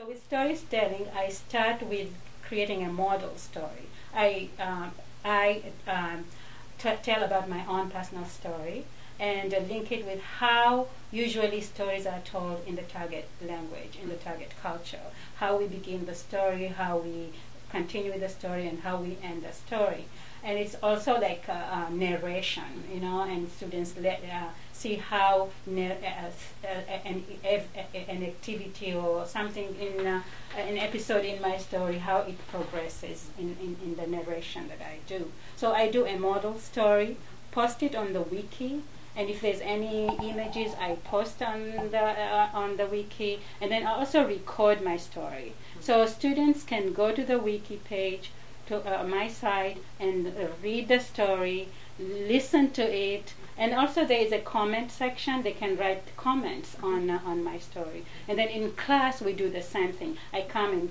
So with storytelling, I start with creating a model story. I tell about my own personal story and link it with how usually stories are told in the target language, in the target culture. How we begin the story, how we continue with the story, and how we end the story. And it's also like narration, and students see how an activity or something in an episode in my story, how it progresses in the narration that I do. So I do a model story, post it on the wiki, and if there's any images, I post on the wiki, and then I also record my story. So students can go to the wiki page, to my site, and read the story, listen to it, and also there is a comment section. They can write comments on my story. And then in class we do the same thing. I come and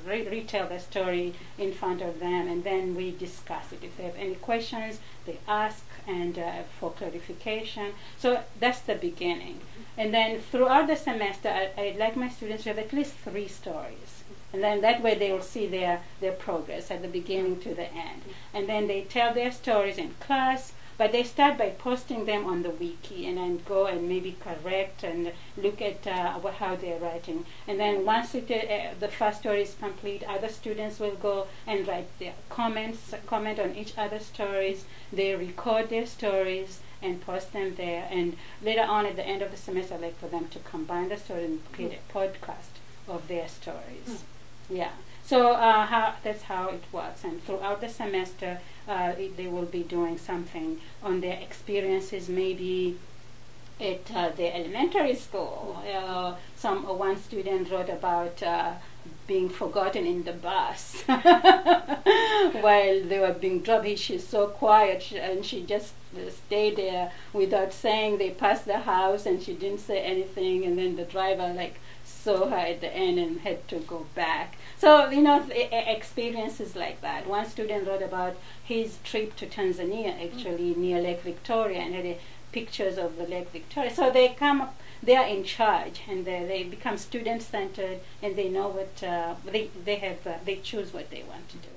retell the story in front of them, and then we discuss it. If they have any questions, they ask and for clarification. So that's the beginning. And then throughout the semester, I'd like my students to have at least 3 stories. And then that way they will see their progress at the beginning to the end. And then they tell their stories in class, but they start by posting them on the wiki, and then go and maybe correct and look at how they're writing. And then once the first story is complete, other students will go and write their comment on each other's stories. They record their stories and post them there. And later on at the end of the semester, I'd like for them to combine the story and create a podcast of their stories. Yeah. So that's how it works. And throughout the semester, they will be doing something on their experiences, maybe at the elementary school. One student wrote about being forgotten in the bus while they were being dropped. She's so quiet, and she just stayed there without saying. They passed the house, and she didn't say anything, and then the driver saw her at the end and had to go back. So, experiences like that. One student wrote about his trip to Tanzania, actually, near Lake Victoria, and had pictures of the Lake Victoria. So they are in charge, and they become student-centered, and they know what, they choose what they want to do.